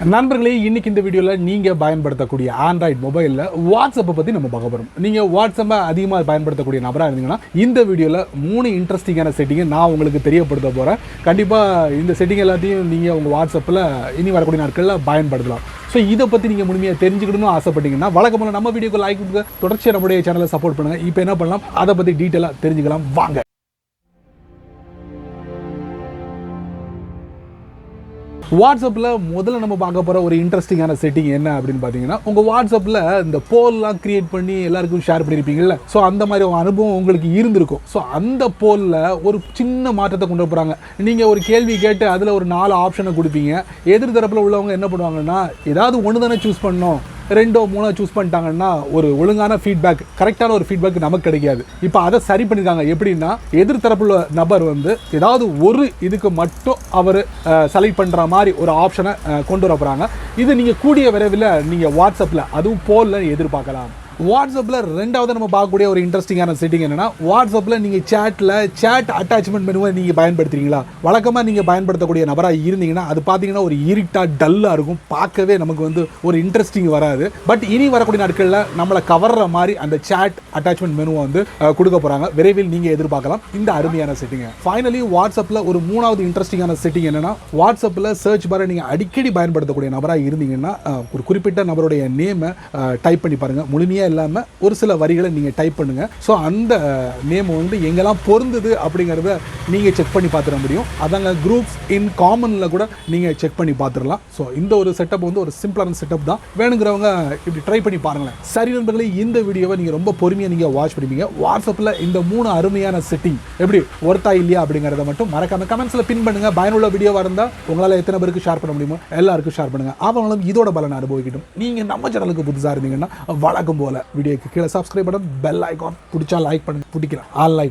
நண்பர்களே, இன்னைக்கு இந்த வீடியோவில் நீங்கள் பயன்படுத்தக்கூடிய ஆண்ட்ராய்டு மொபைலில் வாட்ஸ்அப்பை பற்றி நம்ம பார்க்க போகிறோம். நீங்கள் வாட்ஸ்அப்பை அதிகமாக பயன்படுத்தக்கூடிய நபராக இருந்தீங்கன்னா இந்த வீடியோவில் 3 இன்ட்ரெஸ்டிங்கான செட்டிங்கை நான் உங்களுக்கு தெரியப்படுத்த போகிறேன். கண்டிப்பாக இந்த செட்டிங் எல்லாத்தையும் நீங்கள் உங்கள் வாட்ஸ்அப்பில் இனி வரக்கூடிய நாட்களில் பயன்படுத்தலாம். ஸோ இதை பற்றி நீங்கள் முழுமையாக தெரிஞ்சுக்கணும்னு ஆசைப்பட்டீங்கன்னா வழக்கமாக நம்ம வீடியோக்கு லைக் கொடுங்க, தொடர்ச்சியாக நம்முடைய சேனலை சப்போர்ட் பண்ணுங்கள். இப்போ என்ன பண்ணலாம், அதை பற்றி டீட்டெயிலாக தெரிஞ்சுக்கலாம் வாங்க. வாட்ஸ்அப்பில் முதல்ல நம்ம பார்க்க போகிற ஒரு இன்ட்ரெஸ்டிங்கான செட்டிங் என்ன அப்படின்னு பார்த்தீங்கன்னா, உங்கள் வாட்ஸ்அப்பில் இந்த போல்லாம் கிரியேட் பண்ணி எல்லாருக்கும் ஷேர் பண்ணியிருப்பீங்கள்ல. ஸோ அந்த மாதிரி ஒரு அனுபவம் உங்களுக்கு இருந்திருக்கும். ஸோ அந்த போலில் ஒரு சின்ன மாற்றத்தை கொண்டு போகிறாங்க. நீங்கள் ஒரு கேள்வி கேட்டு அதில் ஒரு 4 ஆப்ஷனை கொடுப்பீங்க. எதிர் தரப்பில் உள்ளவங்க என்ன பண்ணுவாங்கன்னா, ஏதாவது ஒன்று தானே சூஸ் பண்ணணும், 2 3 சூஸ் பண்ணிட்டாங்கன்னா ஒரு ஒழுங்கான ஃபீட்பேக், கரெக்டான ஒரு ஃபீட்பேக் நமக்கு கிடைக்காது. இப்போ அதை சரி பண்ணியிருக்காங்க. எப்படின்னா, எதிர்த்தரப்புள்ள நபர் ஏதாவது ஒரு இதுக்கு மட்டும் அவர் செலக்ட் பண்ணுற மாதிரி ஒரு ஆப்ஷனை கொண்டு வர போகிறாங்க. இது நீங்கள் கூடிய விரைவில் நீங்கள் வாட்ஸ்அப்பில் அதுவும் போலில் எதிர்பார்க்கலாம். வாட்ஸ்அப்பில் ரெண்டாவது நம்ம பார்க்கக்கூடிய ஒரு இன்ட்ரெஸ்டிங்கான செட்டிங் என்னன்னா, வாட்ஸ்அப்பில் நீங்கள் சேட் அட்டாச்மெண்ட் மெனுவை நீங்கள் பயன்படுத்துறீங்களா? வழக்கமாக நீங்கள் பயன்படுத்தக்கூடிய நபராக இருந்தீங்கன்னா அது பார்த்தீங்கன்னா ஒரு இருட்டாக டல்லாக இருக்கும், பார்க்கவே நமக்கு ஒரு இன்ட்ரெஸ்டிங் வராது. பட் இனி வரக்கூடிய நாட்களில் நம்மளை கவர்ற மாதிரி அந்த சேட் அட்டாச்மெண்ட் மெனுவை கொடுக்க போகிறாங்க. விரைவில் நீங்கள் எதிர்பார்க்கலாம் இந்த அருமையான செட்டிங்கை. ஃபைனலி வாட்ஸ்அப்பில் ஒரு 3வது இன்ட்ரெஸ்டிங்கான செட்டிங் என்னன்னா, வாட்ஸ்அப்பில் சர்ச் பாரை நீங்கள் அடிக்கடி பயன்படுத்தக்கூடிய நபராக இருந்தீங்கன்னா ஒரு குறிப்பிட்ட நபருடைய நேமை டைப் பண்ணி பாருங்கள். முழுமையாக இல்லாமல் ஒரு சில வரிகளை நீங்கள் டைப் பண்ணுங்கள். ஸோ அந்த நேம் எங்கெல்லாம் பொருந்துது அப்படிங்கிறத நீங்கள் செக் பண்ணி பார்த்துட முடியும். அதாங்க குரூப்ஸ் இன் காமனில் கூட நீங்கள் செக் பண்ணி பார்த்துடலாம். ஸோ இந்த ஒரு செட்டப் ஒரு சிம்பிளான செட்டப் தான். வேணுங்கிறவங்க இப்படி ட்ரை பண்ணி பாருங்களேன். சரி நண்பர்களே, இந்த வீடியோவை நீங்கள் ரொம்ப பொறுமையாக நீங்கள் வாட்ச் பண்ணிப்பீங்க. வாட்ஸ்அப்பில் இந்த 3 அருமையான செட்டிங் எப்படி ஒர்த்தா இல்லையா அப்படிங்கிறத மட்டும் மறக்காம கமெண்ட்ஸில் பின் பண்ணுங்கள். பயனுள்ள வீடியோவாக இருந்தால் உங்களால் எத்தனை பேருக்கு ஷேர் பண்ண முடியுமோ எல்லாருக்கும் ஷேர் பண்ணுங்கள். அவங்களும் இதோட பலனை அனுபவிக்கட்டும். நீங்கள் நம்ம சேனலுக்கு புதுசாக இருந்தீங்கன்னா வழக்கம் போல வீடியோக்கு கீழே சப்ஸ்கிரைப் பண்ண பெல் ஐகான் பிடிச்சா லைக் பண்ணுங்க, பிடிக்கிறேன் ஆல் லைக்